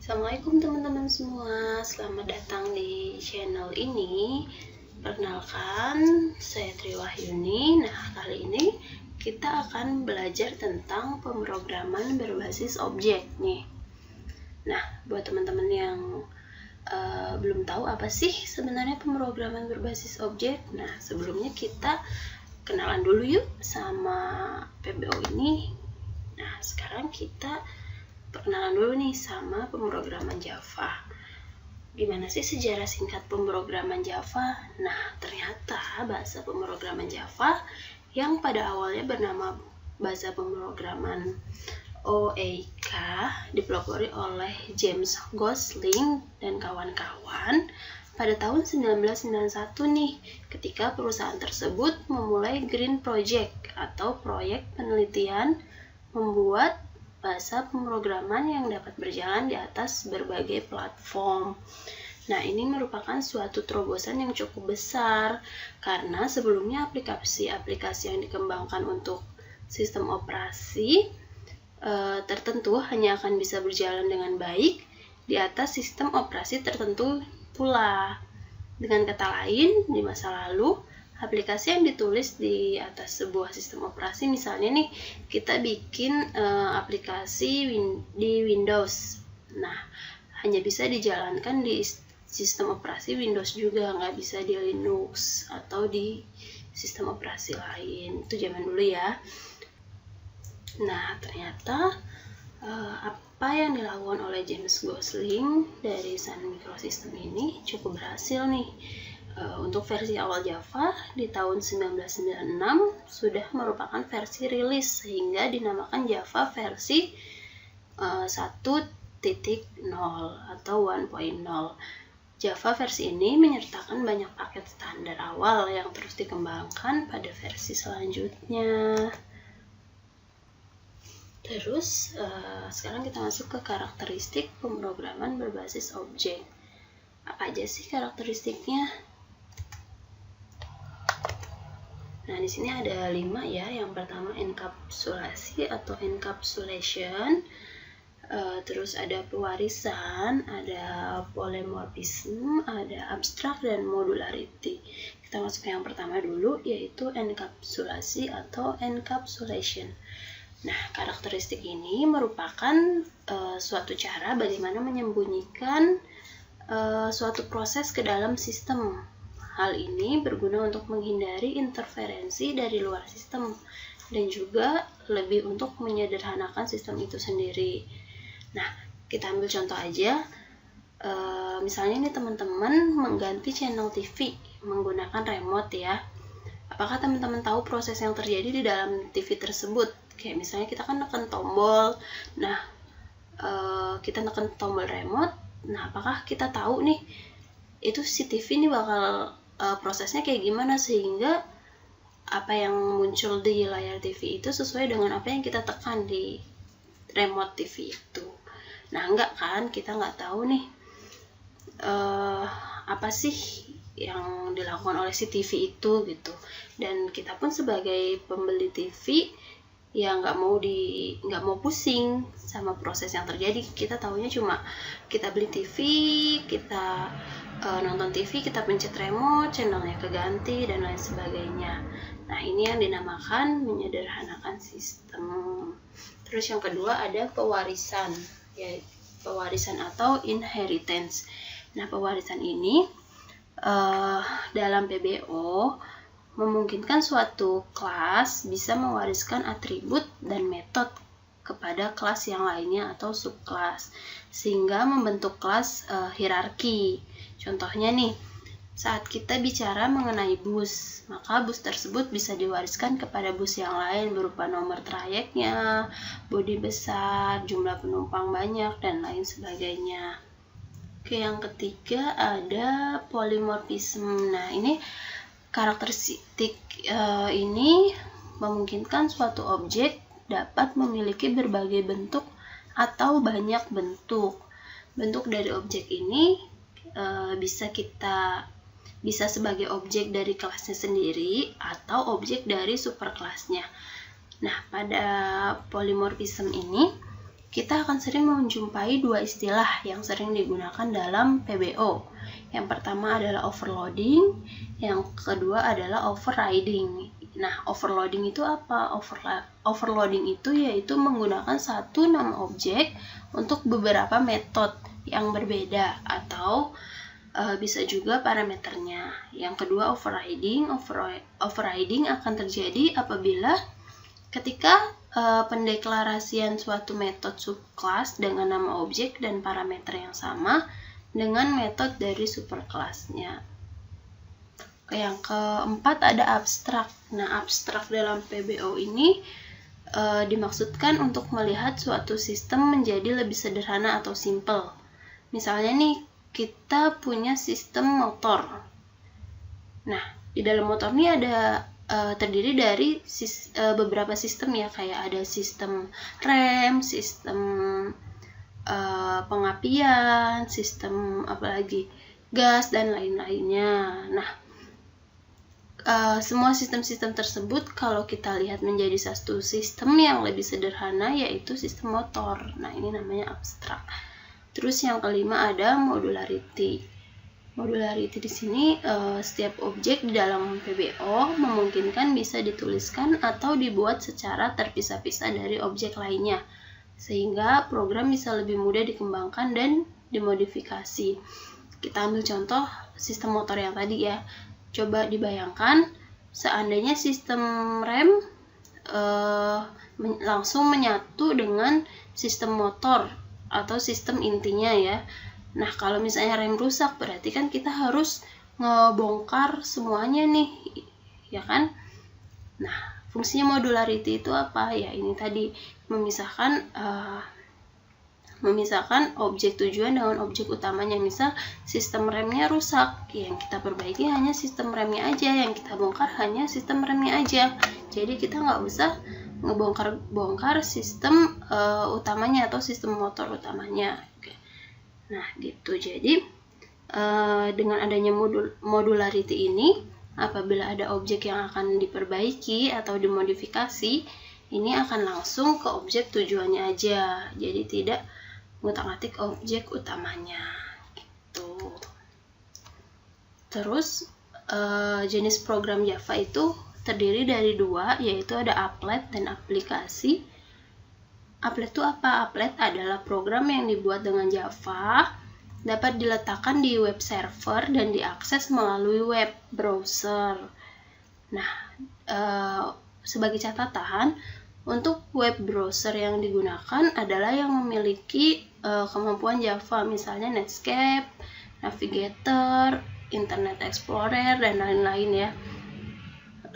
Assalamualaikum teman-teman semua, selamat datang di channel ini. Perkenalkan, saya Triwahyuni. Nah, kali ini kita akan belajar tentang pemrograman berbasis objek nih. Nah, buat teman-teman yang belum tahu apa sih sebenarnya pemrograman berbasis objek, nah sebelumnya kita kenalan dulu yuk sama PBO ini. Nah, sekarang kita perkenalan dulu nih sama pemrograman Java. Gimana sih sejarah singkat pemrograman Java? Nah, ternyata bahasa pemrograman Java yang pada awalnya bernama bahasa pemrograman OAK dipelopori oleh James Gosling dan kawan-kawan pada tahun 1991 nih, ketika perusahaan tersebut memulai Green Project atau proyek penelitian membuat bahasa pemrograman yang dapat berjalan di atas berbagai platform. Nah, ini merupakan suatu terobosan yang cukup besar karena sebelumnya aplikasi-aplikasi yang dikembangkan untuk sistem operasi tertentu hanya akan bisa berjalan dengan baik di atas sistem operasi tertentu pula. Dengan kata lain, di masa lalu aplikasi yang ditulis di atas sebuah sistem operasi, misalnya nih kita bikin aplikasi di Windows, nah hanya bisa dijalankan di sistem operasi Windows juga, nggak bisa di Linux atau di sistem operasi lain. Itu zaman dulu ya. Nah, ternyata apa yang dilakukan oleh James Gosling dari Sun Microsystem ini cukup berhasil nih. Untuk versi awal Java di tahun 1996 sudah merupakan versi rilis sehingga dinamakan Java versi 1.0 atau 1.0. Java versi ini menyertakan banyak paket standar awal yang terus dikembangkan pada versi selanjutnya. Terus sekarang kita masuk ke karakteristik pemrograman berbasis objek. Apa aja sih karakteristiknya? Nah, di sini ada 5 ya. Yang pertama enkapsulasi atau encapsulation. Terus ada pewarisan, ada polymorphism, ada abstract dan modularity. Kita masuk ke yang pertama dulu, yaitu enkapsulasi atau encapsulation. Nah, karakteristik ini merupakan suatu cara bagaimana menyembunyikan suatu proses ke dalam sistem. Hal ini berguna untuk menghindari interferensi dari luar sistem dan juga lebih untuk menyederhanakan sistem itu sendiri. Nah, kita ambil contoh aja. Misalnya nih teman-teman mengganti channel TV menggunakan remote ya. Apakah teman-teman tahu proses yang terjadi di dalam TV tersebut? Kayak misalnya kita kan neken tombol. Nah, kita neken tombol remote. Nah, apakah kita tahu nih itu si TV ini bakal prosesnya kayak gimana sehingga apa yang muncul di layar TV itu sesuai dengan apa yang kita tekan di remote TV itu. Nah, enggak kan, kita nggak tahu nih apa sih yang dilakukan oleh si TV itu gitu. Dan kita pun sebagai pembeli TV ya nggak mau pusing sama proses yang terjadi. Kita taunya cuma kita beli TV, kita nonton TV, kita pencet remote, channelnya keganti dan lain sebagainya. Nah, ini yang dinamakan menyederhanakan sistem. Terus yang kedua ada pewarisan, yaitu pewarisan atau inheritance. Nah, pewarisan ini dalam PBO memungkinkan suatu kelas bisa mewariskan atribut dan metode kepada kelas yang lainnya atau subkelas, sehingga membentuk kelas hierarki. Contohnya nih, saat kita bicara mengenai bus, maka bus tersebut bisa diwariskan kepada bus yang lain berupa nomor trayeknya, bodi besar, jumlah penumpang banyak, dan lain sebagainya. Oke, yang ketiga ada polymorphism. Nah, ini karakteristik ini memungkinkan suatu objek dapat memiliki berbagai bentuk atau banyak bentuk. Bentuk dari objek ini bisa sebagai objek dari kelasnya sendiri atau objek dari superkelasnya. Nah, pada polymorphism ini kita akan sering menjumpai dua istilah yang sering digunakan dalam PBO. Yang pertama adalah overloading, yang kedua adalah overriding. Nah, overloading itu apa? Overloading itu yaitu menggunakan satu nama objek untuk beberapa metode yang berbeda atau bisa juga parameternya. Yang kedua overriding. Overriding akan terjadi apabila ketika pendeklarasian suatu metode subclass dengan nama objek dan parameter yang sama dengan metode dari superclassnya. Yang keempat ada abstrak. Nah, abstrak dalam PBO ini dimaksudkan untuk melihat suatu sistem menjadi lebih sederhana atau simple. Misalnya nih, kita punya sistem motor. Nah, di dalam motor ini ada terdiri dari beberapa sistem ya, kayak ada sistem rem, sistem pengapian, sistem apalagi gas dan lain-lainnya. Nah, semua sistem-sistem tersebut kalau kita lihat menjadi satu sistem yang lebih sederhana yaitu sistem motor. Nah, ini namanya abstrak. Terus yang kelima ada modularity. Modularity di sini setiap objek di dalam PBO memungkinkan bisa dituliskan atau dibuat secara terpisah-pisah dari objek lainnya, sehingga program bisa lebih mudah dikembangkan dan dimodifikasi. Kita ambil contoh sistem motor yang tadi ya. Coba dibayangkan seandainya sistem rem langsung menyatu dengan sistem motor atau sistem intinya ya. Nah, kalau misalnya rem rusak berarti kan kita harus ngebongkar semuanya nih, ya kan? Nah, fungsinya modularity itu apa? Ya ini tadi memisahkan objek tujuan dengan objek utamanya. Misal sistem remnya rusak, yang kita perbaiki hanya sistem remnya aja, yang kita bongkar hanya sistem remnya aja. Jadi kita nggak usah ngebongkar sistem utamanya atau sistem motor utamanya. Oke. Nah gitu. Jadi dengan adanya modularity ini, apabila ada objek yang akan diperbaiki atau dimodifikasi, ini akan langsung ke objek tujuannya aja. Jadi tidak ngutak-ngatik objek utamanya gitu. Terus jenis program Java itu terdiri dari dua, yaitu ada applet dan aplikasi. Applet itu apa? Applet adalah program yang dibuat dengan Java, dapat diletakkan di web server dan diakses melalui web browser. Nah, sebagai catatan, untuk web browser yang digunakan adalah yang memiliki kemampuan Java, misalnya Netscape, Navigator, Internet Explorer, dan lain-lain ya.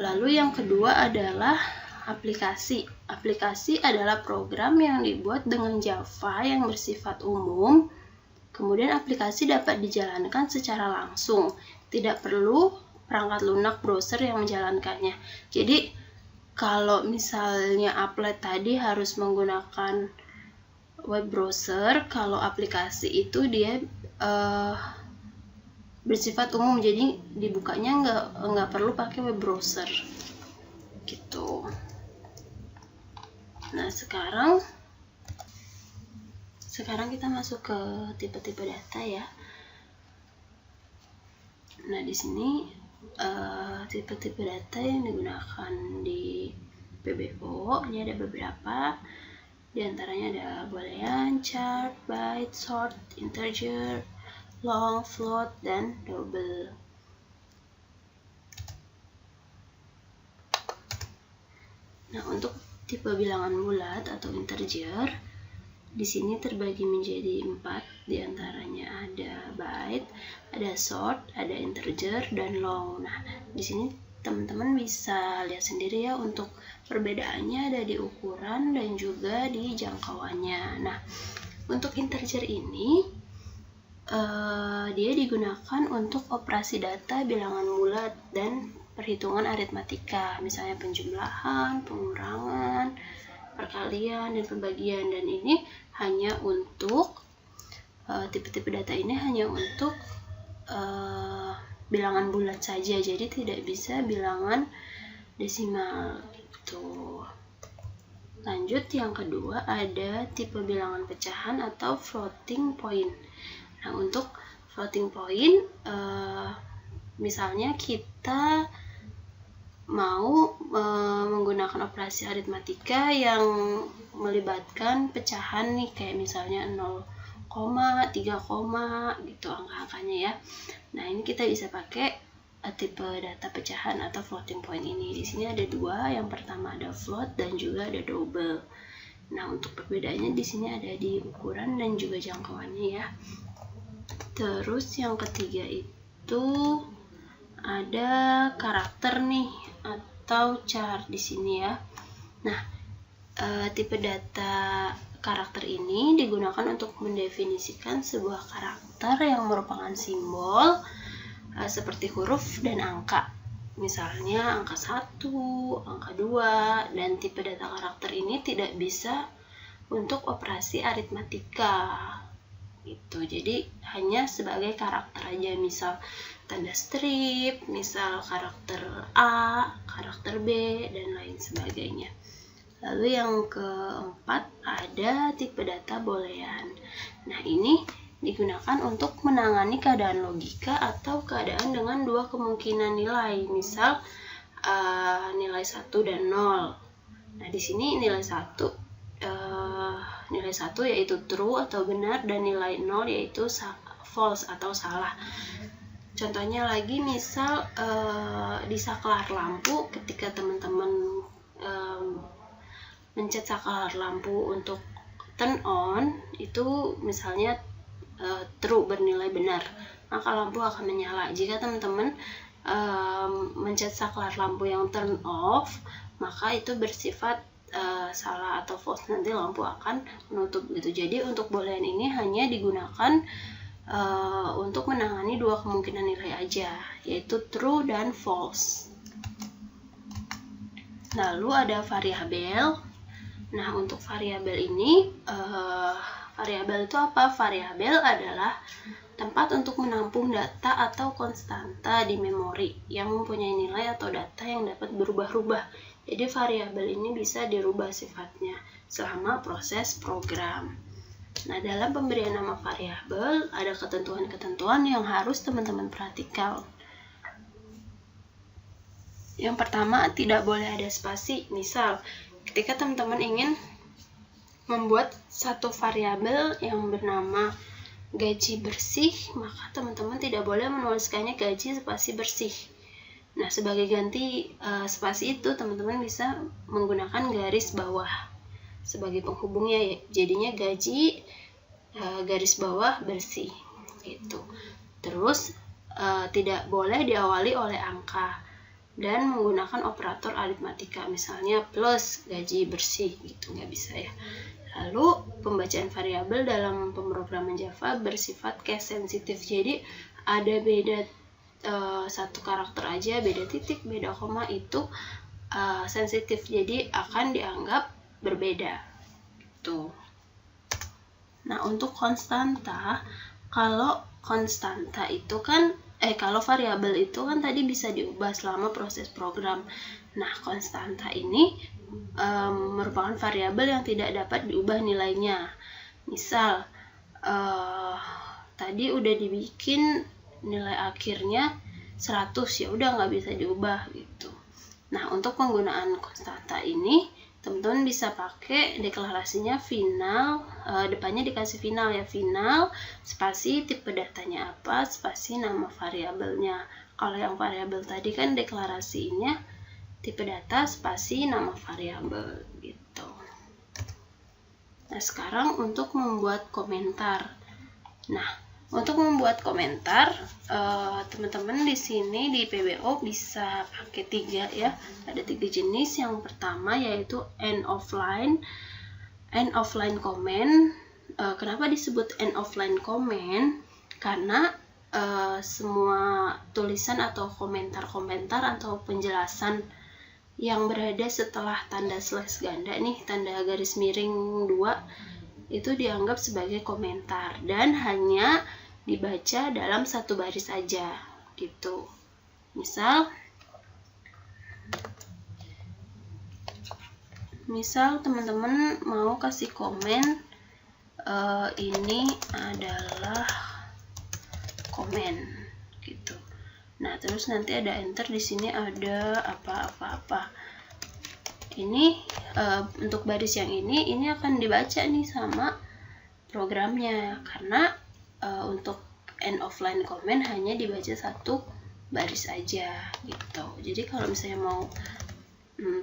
Lalu yang kedua adalah aplikasi. Aplikasi adalah program yang dibuat dengan Java yang bersifat umum. Kemudian aplikasi dapat dijalankan secara langsung, tidak perlu perangkat lunak browser yang menjalankannya. Jadi kalau misalnya applet tadi harus menggunakan web browser, kalau aplikasi itu dia bersifat umum, jadi dibukanya nggak perlu pakai web browser gitu. Nah sekarang kita masuk ke tipe-tipe data ya. Nah di sini tipe-tipe data yang digunakan di PBO ini ada beberapa. Di antaranya ada boolean, chart, byte, short, integer, long, float, dan double. Nah, untuk tipe bilangan bulat atau integer, di sini terbagi menjadi 4. Di antaranya ada byte, ada short, ada integer, dan long. Nah, di sini teman-teman bisa lihat sendiri ya, untuk perbedaannya ada di ukuran dan juga di jangkauannya. Nah, untuk integer ini dia digunakan untuk operasi data bilangan bulat dan perhitungan aritmatika, misalnya penjumlahan, pengurangan, perkalian, dan pembagian. Dan ini hanya untuk tipe-tipe data ini hanya untuk bilangan bulat saja, jadi tidak bisa bilangan desimal gitu. Lanjut, yang kedua ada tipe bilangan pecahan atau floating point. Nah, untuk floating point, misalnya kita mau menggunakan operasi aritmatika yang melibatkan pecahan nih, kayak misalnya 0, 3, gitu angka-angkanya ya. Nah, ini kita bisa pakai tipe data pecahan atau floating point ini. Di sini ada dua, yang pertama ada float dan juga ada double. Nah, untuk perbedaannya di sini ada di ukuran dan juga jangkauannya ya. Terus yang ketiga itu ada karakter nih atau char di sini ya. Nah, tipe data karakter ini digunakan untuk mendefinisikan sebuah karakter yang merupakan simbol seperti huruf dan angka. Misalnya angka 1, angka 2, dan tipe data karakter ini tidak bisa untuk operasi aritmatika. Gitu. Jadi hanya sebagai karakter aja, misal tanda strip, misal karakter A, karakter B, dan lain sebagainya. Lalu yang keempat ada tipe data boolean. Nah, ini digunakan untuk menangani keadaan logika atau keadaan dengan dua kemungkinan nilai, misal nilai 1 dan 0. Nah, di sini nilai 1 yaitu true atau benar, dan nilai 0 yaitu false atau salah. Contohnya lagi, misal di saklar lampu, ketika teman-teman mencet saklar lampu untuk turn on, itu misalnya true, bernilai benar, maka lampu akan menyala. Jika teman-teman mencet saklar lampu yang turn off, maka itu bersifat salah atau false, nanti lampu akan menutup gitu. Jadi untuk boolean ini hanya digunakan untuk menangani dua kemungkinan nilai aja, yaitu true dan false. Lalu ada variabel. Nah, untuk variabel ini, variabel itu apa? Variabel adalah tempat untuk menampung data atau konstanta di memori yang mempunyai nilai atau data yang dapat berubah-ubah. Jadi variabel ini bisa dirubah sifatnya selama proses program. Nah, dalam pemberian nama variabel ada ketentuan-ketentuan yang harus teman-teman perhatikan. Yang pertama, tidak boleh ada spasi. Misal, ketika teman-teman ingin membuat satu variabel yang bernama gaji bersih, maka teman-teman tidak boleh menuliskannya gaji spasi bersih. Nah, sebagai ganti spasi itu, teman-teman bisa menggunakan garis bawah sebagai penghubungnya, jadinya gaji garis bawah bersih gitu. Terus tidak boleh diawali oleh angka dan menggunakan operator aritmatika, misalnya plus gaji bersih gitu, nggak bisa ya. Lalu pembacaan variabel dalam pemrograman Java bersifat case sensitif, jadi ada beda satu karakter aja, beda titik, beda koma itu sensitif, jadi akan dianggap berbeda tuh. Nah, untuk konstanta, kalau konstanta itu kan kalau variabel itu kan tadi bisa diubah selama proses program. Nah, konstanta ini merupakan variabel yang tidak dapat diubah nilainya. Misal tadi udah dibikin nilai akhirnya 100, ya udah nggak bisa diubah gitu. Nah, untuk penggunaan konstanta ini teman-teman bisa pakai deklarasinya final, depannya dikasih final ya, final spasi tipe datanya apa, spasi nama variabelnya. Kalau yang variabel tadi kan deklarasinya tipe data spasi nama variabel gitu. Nah, sekarang untuk membuat komentar. Nah, untuk membuat komentar, teman-teman di sini di PBO bisa pakai 3 ya. Ada 3 jenis. Yang pertama yaitu end of line comment. Kenapa disebut end of line comment? Karena semua tulisan atau komentar-komentar atau penjelasan yang berada setelah tanda slash ganda nih, tanda garis miring 2, itu dianggap sebagai komentar dan hanya dibaca dalam satu baris saja gitu. misal teman-teman mau kasih komen, ini adalah komen gitu. Nah, terus nanti ada enter, di sini ada apa-apa-apa. Ini untuk baris yang ini akan dibaca nih sama programnya, karena untuk end of line comment hanya dibaca satu baris aja gitu. Jadi kalau misalnya mau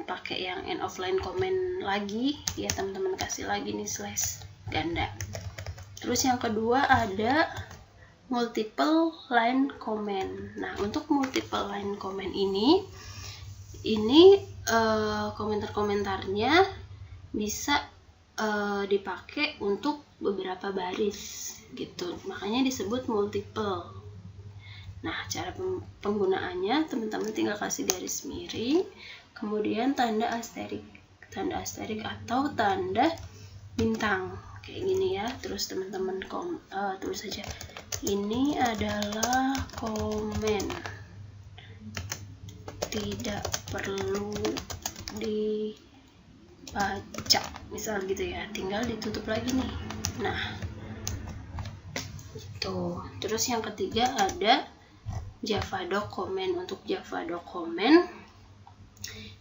pakai yang end of line comment lagi, ya teman-teman kasih lagi nih slash ganda. Terus yang kedua ada multiple line comment. Nah, untuk multiple line comment ini komentar-komentarnya bisa dipakai untuk beberapa baris gitu, makanya disebut multiple. Nah, cara penggunaannya teman-teman tinggal kasih garis miring, kemudian tanda asterik atau tanda bintang kayak gini ya. Terus teman-teman tulis saja ini adalah komen, tidak perlu dibaca, misal gitu ya, tinggal ditutup lagi nih. Nah, itu. Terus yang ketiga ada Java Doc comment. Untuk Java Doc comment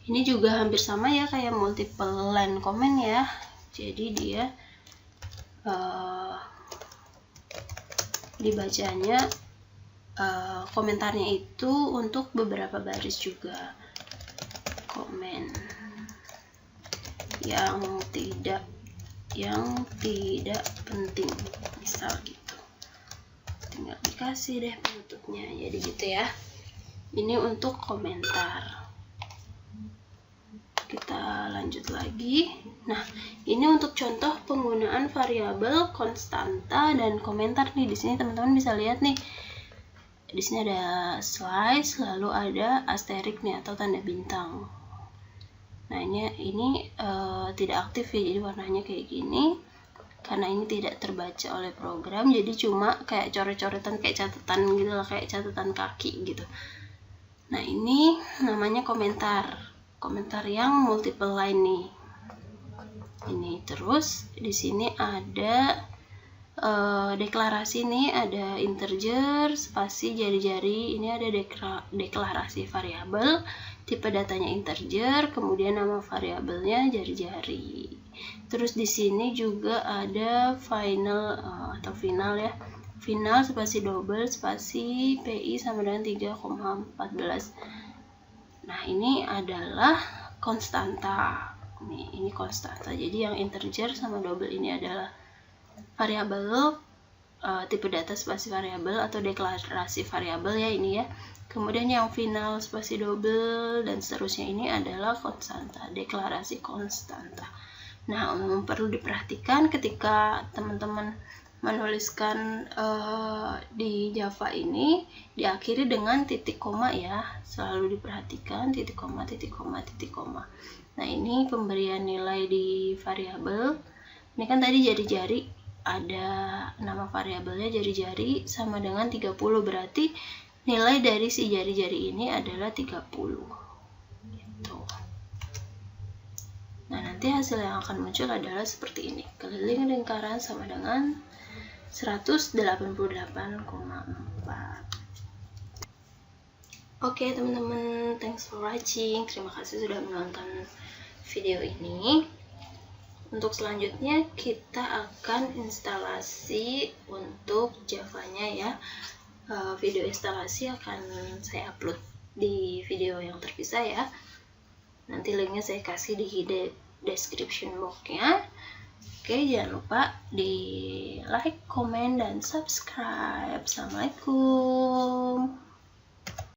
ini juga hampir sama ya kayak multiple line comment ya. Jadi dia dibacanya komentarnya itu untuk beberapa baris juga. Komen yang tidak penting, misal gitu. Tinggal dikasih deh penutupnya, jadi gitu ya. Ini untuk komentar. Kita lanjut lagi. Nah, ini untuk contoh penggunaan variabel konstanta dan komentar nih. Di sini teman-teman bisa lihat nih. Di sini ada slice, lalu ada asterik nih atau tanda bintang. Nah, ini tidak aktif ya, jadi warnanya kayak gini. Karena ini tidak terbaca oleh program, jadi cuma kayak coret-coretan, kayak catatan gitu lah, kayak catatan kaki gitu. Nah, ini namanya komentar yang multiple line nih. Ini terus di sini ada deklarasi nih, ada integer, spasi, jari-jari. Ini ada deklarasi variabel, tipe datanya integer, kemudian nama variabelnya jari-jari. Terus di sini juga ada final atau final ya. Final spasi double spasi PI sama dengan 3,14. Nah, ini adalah konstanta. Ini konstanta. Jadi yang integer sama double ini adalah variabel, tipe data spasi variabel atau deklarasi variabel ya ini ya. Kemudian yang final spasi double dan seterusnya ini adalah konstanta, deklarasi konstanta. Nah, perlu diperhatikan ketika teman-teman menuliskan di Java ini diakhiri dengan titik koma ya, selalu diperhatikan titik koma, titik koma, titik koma. Nah, ini pemberian nilai di variabel. Ini kan tadi jari-jari, ada nama variabelnya jari-jari sama dengan 30, berarti nilai dari si jari-jari ini adalah 30 gitu. Nah, nanti hasil yang akan muncul adalah seperti ini, keliling lingkaran sama dengan 188,4. Oke teman-teman, thanks for watching. Terima kasih sudah menonton video ini. Untuk selanjutnya kita akan instalasi untuk Java-nya ya. Video instalasi akan saya upload di video yang terpisah ya. Nanti linknya saya kasih di description box-nya. Oke, jangan lupa di like, komen, dan subscribe. Assalamualaikum.